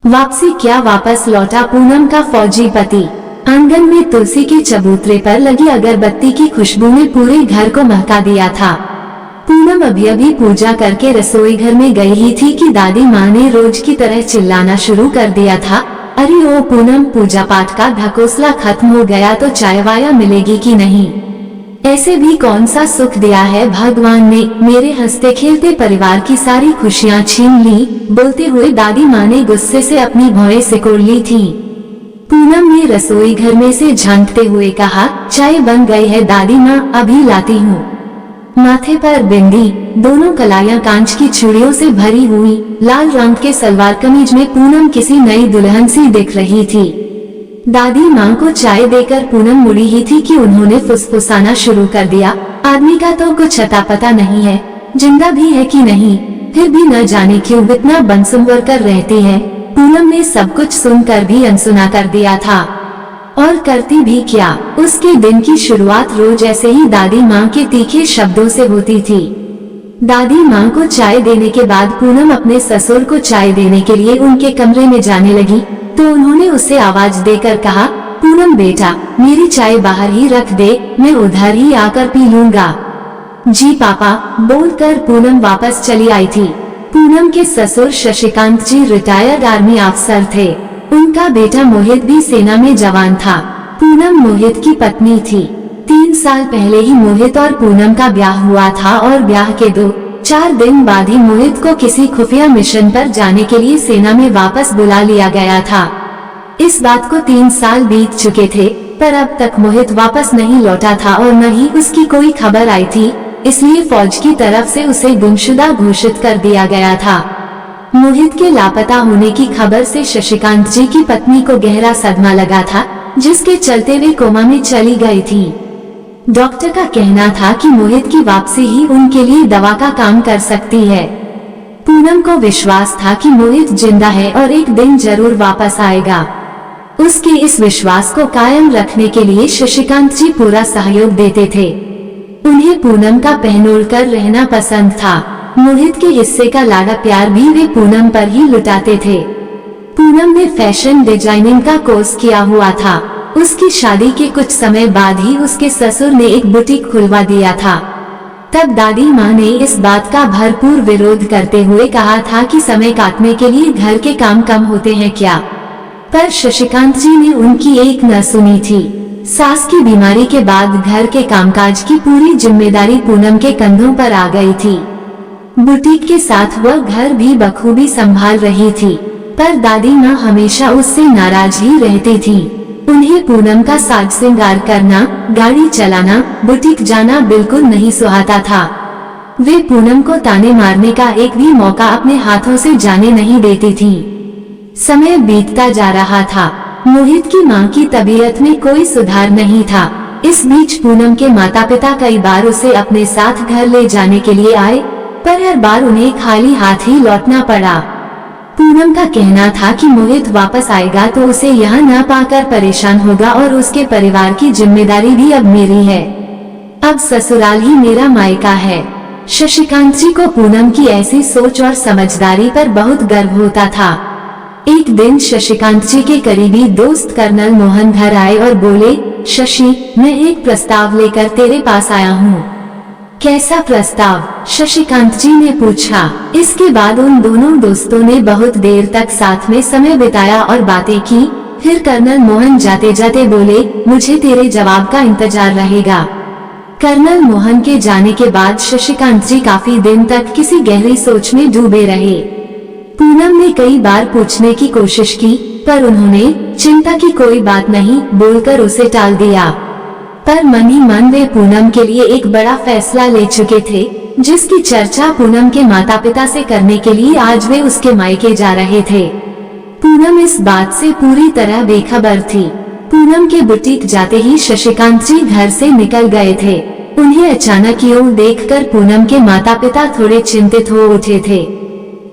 वापसी क्या वापस लौटा पूनम का फौजी पति। आंगन में तुलसी के चबूतरे पर लगी अगरबत्ती की खुशबू ने पूरे घर को महका दिया था। पूनम अभी पूजा करके रसोई घर में गई ही थी कि दादी माँ ने रोज की तरह चिल्लाना शुरू कर दिया था, अरे ओ पूनम, पूजा पाठ का ढकोसला खत्म हो गया तो चाय वाया मिलेगी कि नहीं? ऐसे भी कौन सा सुख दिया है भगवान ने, मेरे हंसते खेलते परिवार की सारी खुशियाँ छीन ली। बोलते हुए दादी माँ ने गुस्से से अपनी भौहें सिकोड़ ली थी। पूनम ने रसोई घर में से झांकते हुए कहा, चाय बन गई है दादी माँ, अभी लाती हूँ। माथे पर बिंदी, दोनों कलाइयाँ कांच की चूड़ियों से भरी हुई, लाल रंग के सलवार कमीज में पूनम किसी नई दुल्हन सी दिख रही थी। दादी माँ को चाय देकर पूनम मुड़ी ही थी कि उन्होंने फुसफुसाना शुरू कर दिया, आदमी का तो कुछ अता पता नहीं है, जिंदा भी है कि नहीं, फिर भी न जाने क्यों इतना बनसुंवर कर रहती है। पूनम ने सब कुछ सुनकर भी अनसुना कर दिया था, और करती भी क्या। उसके दिन की शुरुआत रोज ऐसे ही दादी माँ के तीखे शब्दों से होती थी। दादी माँ को चाय देने के बाद पूनम अपने ससुर को चाय देने के लिए उनके कमरे में जाने लगी तो उन्होंने उसे आवाज देकर कहा, पूनम बेटा, मेरी चाय बाहर ही रख दे, मैं उधर ही आकर पी लूंगा। जी पापा, बोलकर पूनम वापस चली आई थी। पूनम के ससुर शशिकांत जी रिटायर्ड आर्मी अफसर थे। उनका बेटा मोहित भी सेना में जवान था। पूनम मोहित की पत्नी थी। 3 साल पहले ही मोहित और पूनम का ब्याह हुआ था और ब्याह के 2-4 दिन बाद ही मोहित को किसी खुफिया मिशन पर जाने के लिए सेना में वापस बुला लिया गया था। इस बात को 3 साल बीत चुके थे, पर अब तक मोहित वापस नहीं लौटा था और न ही उसकी कोई खबर आई थी, इसलिए फौज की तरफ से उसे गुमशुदा घोषित कर दिया गया था। मोहित के लापता होने की खबर से शशिकांत जी की पत्नी को गहरा सदमा लगा था, जिसके चलते वे कोमा में चली गई थी। डॉक्टर का कहना था कि मोहित की वापसी ही उनके लिए दवा का काम कर सकती है। पूनम को विश्वास था कि मोहित जिंदा है और एक दिन जरूर वापस आएगा। उसके इस विश्वास को कायम रखने के लिए शशिकांत जी पूरा सहयोग देते थे। उन्हें पूनम का पहनोड़ कर रहना पसंद था। मोहित के हिस्से का लाड़ा प्यार भी वे पूनम पर ही लुटाते थे। पूनम ने फैशन डिजाइनिंग का कोर्स किया हुआ था। उसकी शादी के कुछ समय बाद ही उसके ससुर ने एक बुटीक खुलवा दिया था। तब दादी माँ ने इस बात का भरपूर विरोध करते हुए कहा था कि समय काटने के लिए घर के काम कम होते हैं क्या, पर शशिकांत जी ने उनकी एक न सुनी थी। सास की बीमारी के बाद घर के कामकाज की पूरी जिम्मेदारी पूनम के कंधों पर आ गई थी। बुटीक के साथ वह घर भी बखूबी संभाल रही थी, पर दादी माँ हमेशा उससे नाराज ही रहती थी। उन्हें पूनम का साज श्रृंगार करना, गाड़ी चलाना, बुटीक जाना बिल्कुल नहीं सुहाता था। वे पूनम को ताने मारने का एक भी मौका अपने हाथों से जाने नहीं देती थी। समय बीतता जा रहा था। मोहित की मां की तबीयत में कोई सुधार नहीं था। इस बीच पूनम के माता पिता कई बार उसे अपने साथ घर ले जाने के लिए आए, पर हर बार उन्हें खाली हाथ ही लौटना पड़ा। पूनम का कहना था कि मोहित वापस आएगा तो उसे यहाँ न पाकर परेशान होगा और उसके परिवार की जिम्मेदारी भी अब मेरी है। अब ससुराल ही मेरा मायका है। शशिकांत जी को पूनम की ऐसी सोच और समझदारी पर बहुत गर्व होता था। एक दिन शशिकांत जी के करीबी दोस्त कर्नल मोहन घर आए और बोले, शशि, मैं एक प्रस्ताव लेकर तेरे पास आया हूँ। कैसा प्रस्ताव? शशिकांत जी ने पूछा। इसके बाद उन दोनों दोस्तों ने बहुत देर तक साथ में समय बिताया और बातें की। फिर कर्नल मोहन जाते जाते बोले, मुझे तेरे जवाब का इंतजार रहेगा। कर्नल मोहन के जाने के बाद शशिकांत जी काफी दिन तक किसी गहरी सोच में डूबे रहे। पूनम ने कई बार पूछने की कोशिश की, पर उन्होंने चिंता की कोई बात नहीं बोलकर उसे टाल दिया। पर मन ही मन वे पूनम के लिए एक बड़ा फैसला ले चुके थे, जिसकी चर्चा पूनम के माता पिता से करने के लिए आज वे उसके मायके जा रहे थे। पूनम इस बात से पूरी तरह बेखबर थी। पूनम के बुटीक जाते ही शशिकांत जी घर से निकल गए थे। उन्हें अचानक यूं देखकर पूनम के माता पिता थोड़े चिंतित हो उठे थे।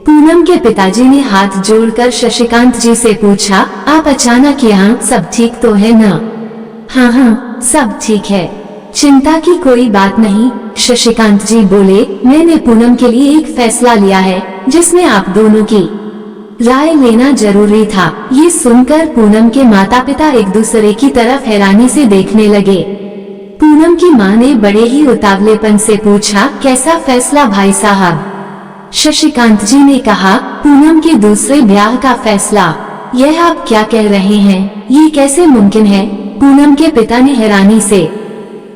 पूनम के पिताजी ने हाथ जोड़कर शशिकांत जी से पूछा, आप अचानक यहाँ, सब ठीक तो है न? हाँ, सब ठीक है, चिंता की कोई बात नहीं, शशिकांत जी बोले। मैंने पूनम के लिए एक फैसला लिया है जिसमें आप दोनों की राय लेना जरूरी था। ये सुनकर पूनम के माता पिता एक दूसरे की तरफ हैरानी से देखने लगे। पूनम की माँ ने बड़े ही उतावलेपन से पूछा, कैसा फैसला भाई साहब? शशिकांत जी ने कहा, पूनम के दूसरे ब्याह का फैसला। यह आप क्या कह रहे हैं? ये कैसे मुमकिन है? पूनम के पिता ने हैरानी से।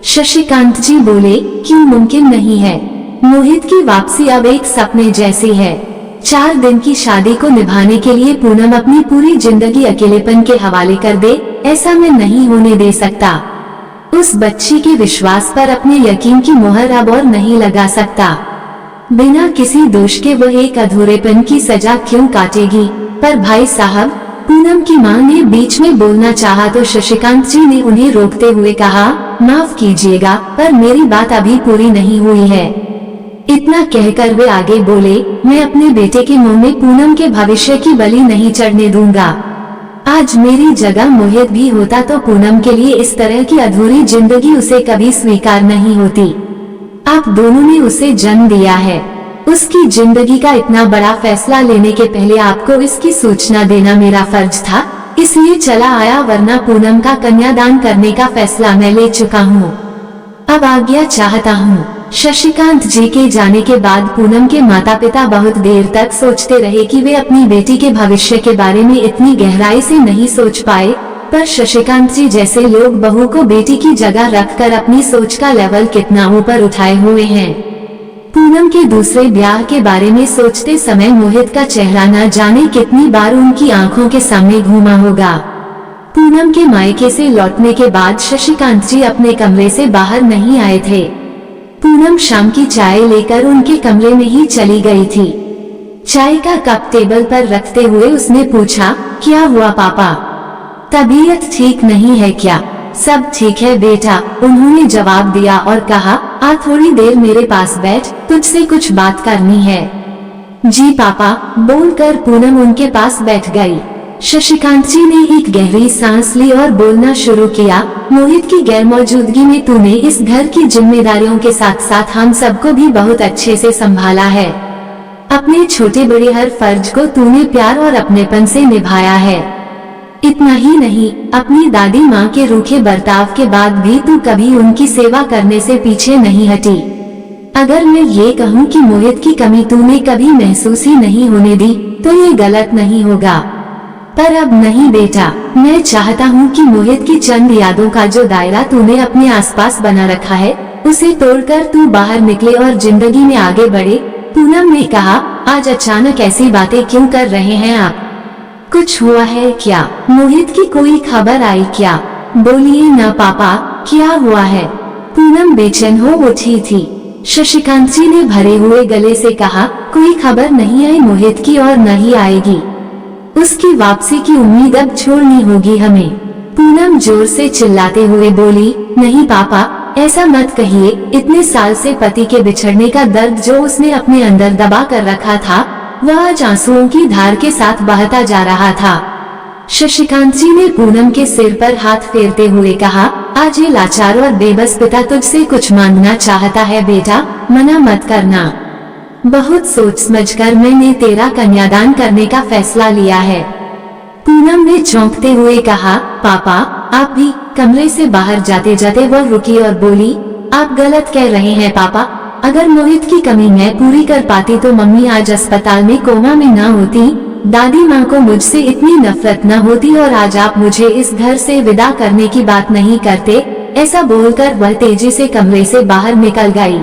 शशिकांत जी बोले, क्यों मुमकिन नहीं है? मोहित की वापसी अब एक सपने जैसी है। 4 दिन की शादी को निभाने के लिए पूनम अपनी पूरी जिंदगी अकेलेपन के हवाले कर दे, ऐसा मैं नहीं होने दे सकता। उस बच्ची के विश्वास पर अपने यकीन की मोहर अब और नहीं लगा सकता। बिना किसी दोष के वो एक अधूरेपन की सजा क्यों काटेगी? पर भाई साहब, पूनम की मां ने बीच में बोलना चाहा तो शशिकांत जी ने उन्हें रोकते हुए कहा, माफ कीजिएगा, पर मेरी बात अभी पूरी नहीं हुई है। इतना कहकर वे आगे बोले, मैं अपने बेटे के मुंह में पूनम के भविष्य की बलि नहीं चढ़ने दूंगा। आज मेरी जगह मोहित भी होता तो पूनम के लिए इस तरह की अधूरी जिंदगी उसे कभी स्वीकार नहीं होती। आप दोनों ने उसे जन्म दिया है। उसकी जिंदगी का इतना बड़ा फैसला लेने के पहले आपको इसकी सूचना देना मेरा फर्ज था, इसलिए चला आया, वरना पूनम का कन्यादान करने का फैसला मैं ले चुका हूँ। अब आज्ञा चाहता हूँ। शशिकांत जी के जाने के बाद पूनम के माता पिता बहुत देर तक सोचते रहे कि वे अपनी बेटी के भविष्य के बारे में इतनी गहराई से नहीं सोच पाए, पर शशिकांत जी जैसे लोग बहू को बेटी की जगह रखकर अपनी सोच का लेवल कितना ऊपर उठाए हुए हैं। पूनम के दूसरे ब्याह के बारे में सोचते समय मोहित का चेहरा न जाने कितनी बार उनकी आंखों के सामने घूमा होगा। पूनम के मायके से लौटने के बाद शशिकांत जी अपने कमरे से बाहर नहीं आए थे। पूनम शाम की चाय लेकर उनके कमरे में ही चली गई थी। चाय का कप टेबल पर रखते हुए उसने पूछा, क्या हुआ पापा? तबीयत ठीक नहीं है क्या? सब ठीक है बेटा, उन्होंने जवाब दिया और कहा, आ थोड़ी देर मेरे पास बैठ, तुझसे कुछ बात करनी है। जी पापा, बोलकर पूनम उनके पास बैठ गई। शशिकांत जी ने एक गहरी सांस ली और बोलना शुरू किया, मोहित की गैरमौजूदगी में तूने इस घर की जिम्मेदारियों के साथ साथ हम सबको भी बहुत अच्छे से संभाला है। अपने छोटे बड़े हर फर्ज को तूने प्यार और अपनेपन से निभाया है। इतना ही नहीं, अपनी दादी माँ के रूखे बर्ताव के बाद भी तू कभी उनकी सेवा करने से पीछे नहीं हटी। अगर मैं ये कहूँ कि मोहित की कमी तूने कभी महसूस ही नहीं होने दी, तो ये गलत नहीं होगा। पर अब नहीं बेटा, मैं चाहता हूँ कि मोहित की चंद यादों का जो दायरा तूने अपने आसपास बना रखा है, उसे तोड़कर तू बाहर निकले और जिंदगी में आगे बढ़े। पूनम ने कहा, आज अचानक ऐसी बातें क्यों कर रहे हैं आप? कुछ हुआ है क्या? मोहित की कोई खबर आई क्या? बोलिए ना पापा, क्या हुआ है? पूनम बेचैन हो उठी थी। शशिकांत जी ने भरे हुए गले से कहा, कोई खबर नहीं आई मोहित की और न ही आएगी। उसकी वापसी की उम्मीद अब छोड़नी होगी हमें। पूनम जोर से चिल्लाते हुए बोली, नहीं पापा, ऐसा मत कहिए। इतने साल से पति के बिछड़ने का दर्द जो उसने अपने अंदर दबा कर रखा था, वह आज आंसुओं की धार के साथ बहता जा रहा था। शशिकांत जी ने पूनम के सिर पर हाथ फेरते हुए कहा, आज ये लाचार और बेबस पिता तुझसे कुछ मांगना चाहता है बेटा, मना मत करना। बहुत सोच समझकर मैंने तेरा कन्यादान करने का फैसला लिया है। पूनम ने चौंकते हुए कहा, पापा आप भी? कमरे से बाहर जाते जाते वह रुकी और बोली, आप गलत कह रहे हैं पापा। अगर मोहित की कमी मैं पूरी कर पाती तो मम्मी आज अस्पताल में कोमा में न होती, दादी माँ को मुझसे इतनी नफरत न होती और आज आप मुझे इस घर से विदा करने की बात नहीं करते। ऐसा बोलकर वह तेजी से कमरे से बाहर निकल गई।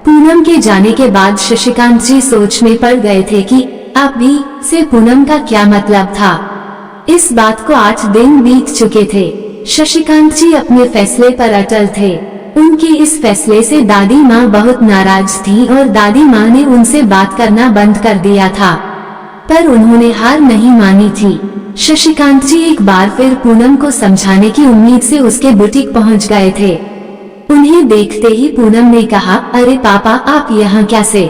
पूनम के जाने के बाद शशिकांत जी सोच में पड़ गए थे कि आप भी से पूनम का क्या मतलब था। इस बात को 8 दिन बीत चुके थे। शशिकांत जी अपने फैसले पर अटल थे। उनके इस फैसले से दादी माँ बहुत नाराज थी और दादी माँ ने उनसे बात करना बंद कर दिया था, पर उन्होंने हार नहीं मानी थी। शशिकांत जी एक बार फिर पूनम को समझाने की उम्मीद से उसके बुटीक पहुँच गए थे। उन्हें देखते ही पूनम ने कहा, अरे पापा आप यहाँ कैसे?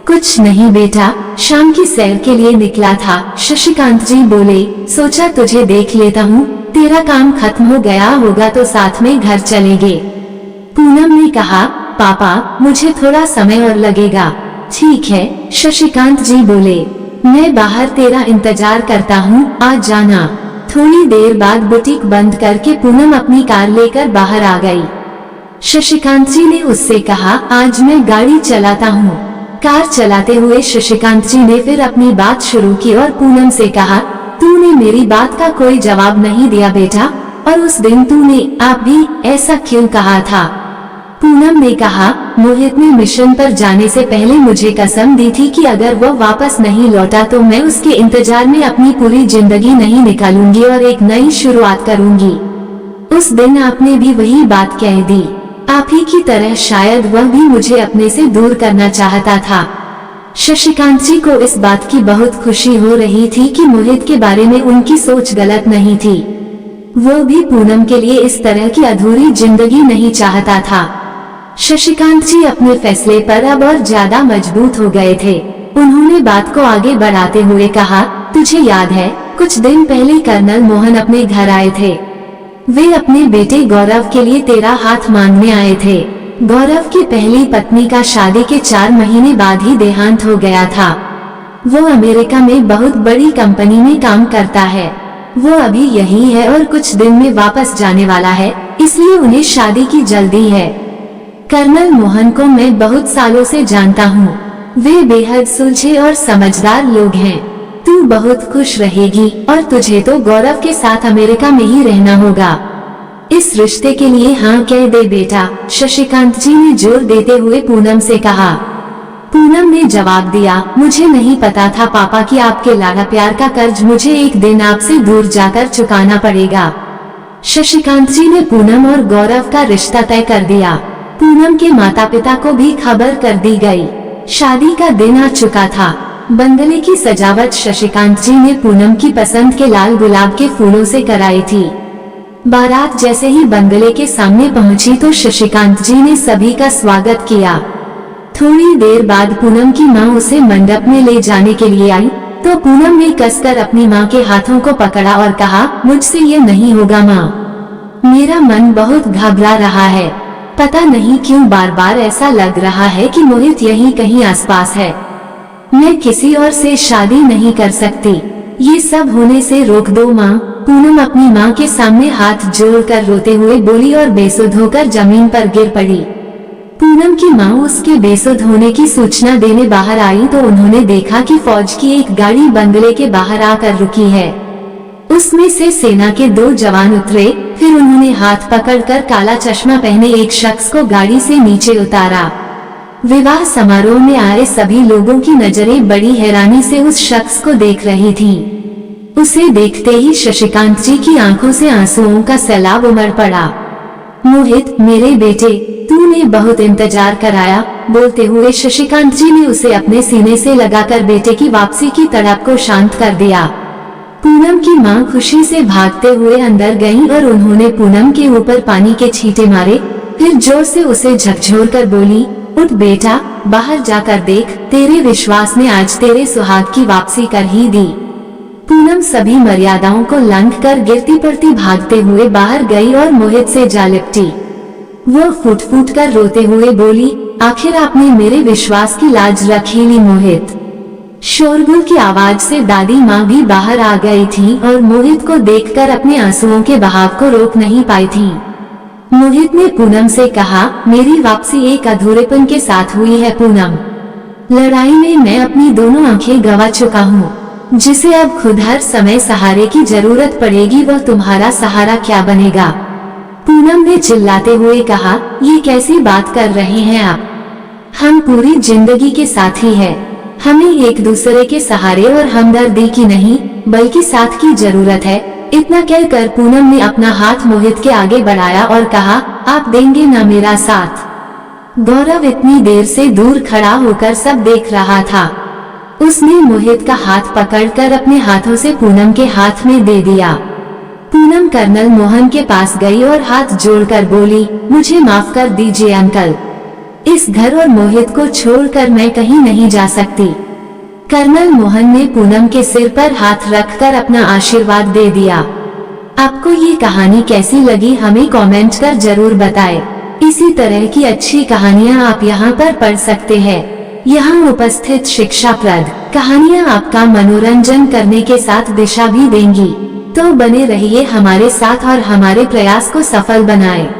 कुछ नहीं बेटा, शाम की सैर के लिए निकला था। शशिकांत जी बोले, सोचा तुझे देख लेता हूँ, तेरा काम खत्म हो गया होगा तो साथ में घर चलेंगे। पूनम ने कहा, पापा मुझे थोड़ा समय और लगेगा। ठीक है, शशिकांत जी बोले। मैं बाहर तेरा इंतजार करता हूँ, आज जाना। थोड़ी देर बाद बुटीक बंद करके पूनम अपनी कार लेकर बाहर आ गई। शशिकांत जी ने उससे कहा, आज मैं गाड़ी चलाता हूँ। कार चलाते हुए शशिकांत जी ने फिर अपनी बात शुरू की और पूनम से कहा, तूने मेरी बात का कोई जवाब नहीं दिया बेटा, और उस दिन तूने आप भी ऐसा क्यों कहा था? पूनम ने कहा, मोहित ने मिशन पर जाने से पहले मुझे कसम दी थी कि अगर वो वापस नहीं लौटा तो मैं उसके इंतजार में अपनी पूरी जिंदगी नहीं निकालूंगी और एक नई शुरुआत करूंगी। उस दिन आपने भी वही बात कह दी। आप ही की तरह शायद वह भी मुझे अपने से दूर करना चाहता था। शशिकांत जी को इस बात की बहुत खुशी हो रही थी कि मोहित के बारे में उनकी सोच गलत नहीं थी। वो भी पूनम के लिए इस तरह की अधूरी जिंदगी नहीं चाहता था। शशिकांत जी अपने फैसले पर अब और ज्यादा मजबूत हो गए थे। उन्होंने बात को आगे बढ़ाते हुए कहा, तुझे याद है कुछ दिन पहले कर्नल मोहन अपने घर आए थे। वे अपने बेटे गौरव के लिए तेरा हाथ मांगने आए थे। गौरव की पहली पत्नी का शादी के 4 महीने बाद ही देहांत हो गया था। वो अमेरिका में बहुत बड़ी कंपनी में काम करता है। वो अभी यही है और कुछ दिन में वापस जाने वाला है, इसलिए उन्हें शादी की जल्दी है। कर्नल मोहन को मैं बहुत सालों से जानता हूँ। वे बेहद सुलझे और समझदार लोग हैं। तू बहुत खुश रहेगी और तुझे तो गौरव के साथ अमेरिका में ही रहना होगा। इस रिश्ते के लिए हाँ कह दे बेटा, शशिकांत जी ने जोर देते हुए पूनम से कहा। पूनम ने जवाब दिया, मुझे नहीं पता था पापा कि आपके लाड़ा प्यार का कर्ज मुझे एक दिन आपसे दूर जाकर चुकाना पड़ेगा। शशिकांत जी ने पूनम और गौरव का रिश्ता तय कर दिया। पूनम के माता पिता को भी खबर कर दी गई। शादी का दिन आ चुका था। बंगले की सजावट शशिकांत जी ने पूनम की पसंद के लाल गुलाब के फूलों से कराई थी। बारात जैसे ही बंगले के सामने पहुंची तो शशिकांत जी ने सभी का स्वागत किया। थोड़ी देर बाद पूनम की मां उसे मंडप में ले जाने के लिए आई तो पूनम ने कसकर अपनी मां के हाथों को पकड़ा और कहा, मुझसे ये नहीं होगा मां। मेरा मन बहुत घबरा रहा है। पता नहीं क्यों बार बार ऐसा लग रहा है कि मोहित यहीं कहीं आसपास है। मैं किसी और से शादी नहीं कर सकती। ये सब होने से रोक दो माँ। पूनम अपनी माँ के सामने हाथ जोड़कर रोते हुए बोली और बेसुध होकर जमीन पर गिर पड़ी। पूनम की माँ उसके बेसुध होने की सूचना देने बाहर आई तो उन्होंने देखा कि फौज की एक गाड़ी बंगले के बाहर आकर रुकी है। उसमें से सेना के 2 जवान उतरे। फिर उन्होंने हाथ पकड़कर काला चश्मा पहने एक शख्स को गाड़ी से नीचे उतारा। विवाह समारोह में आए सभी लोगों की नजरें बड़ी हैरानी से उस शख्स को देख रही थीं। उसे देखते ही शशिकांत जी की आंखों से आंसुओं का सैलाब उमड़ पड़ा। मोहित मेरे बेटे, तूने बहुत इंतजार कराया। बोलते हुए शशिकांत जी ने उसे अपने सीने से लगाकर बेटे की वापसी की तड़प को शांत कर दिया। पूनम की मां खुशी से भागते हुए अंदर गईं और उन्होंने पूनम के ऊपर पानी के छींटे मारे। फिर जोर से उसे झकझोरकर बोली, उठ बेटा, बाहर जाकर देख, तेरे विश्वास ने आज तेरे सुहाग की वापसी कर ही दी। पूनम सभी मर्यादाओं को लांघ कर गिरती पड़ती भागते हुए बाहर गई और मोहित से जा लिपटी। वो फूट फूट कर रोते हुए बोली, आखिर आपने मेरे विश्वास की लाज रख ही ली मोहित। शोरगुल की आवाज से दादी माँ भी बाहर आ गई थी और मोहित को देखकर अपने आंसुओं के बहाव को रोक नहीं पाई थी। मोहित ने पूनम से कहा, मेरी वापसी एक अधूरेपन के साथ हुई है पूनम। लड़ाई में मैं अपनी दोनों आंखें गंवा चुका हूँ। जिसे अब खुद हर समय सहारे की जरूरत पड़ेगी वह तुम्हारा सहारा क्या बनेगा। पूनम ने चिल्लाते हुए कहा, ये कैसी बात कर रहे हैं आप? हम पूरी जिंदगी के साथी हैं। हमें एक दूसरे के सहारे और हमदर्दी की नहीं बल्कि साथ की जरूरत है। इतना कहकर पूनम ने अपना हाथ मोहित के आगे बढ़ाया और कहा, आप देंगे ना मेरा साथ? गौरव इतनी देर से दूर खड़ा होकर सब देख रहा था। उसने मोहित का हाथ पकड़कर अपने हाथों से पूनम के हाथ में दे दिया। पूनम कर्नल मोहन के पास गई और हाथ जोड़कर बोली, मुझे माफ कर दीजिए अंकल। इस घर और मोहित को छोड़कर मैं कहीं नहीं जा सकती। कर्नल मोहन ने पूनम के सिर पर हाथ रखकर अपना आशीर्वाद दे दिया। आपको ये कहानी कैसी लगी हमें कमेंट कर जरूर बताएं। इसी तरह की अच्छी कहानियाँ आप यहाँ पर पढ़ सकते हैं। यहाँ उपस्थित शिक्षाप्रद कहानियाँ आपका मनोरंजन करने के साथ दिशा भी देंगी। तो बने रहिए हमारे साथ और हमारे प्रयास को सफल बनाएं।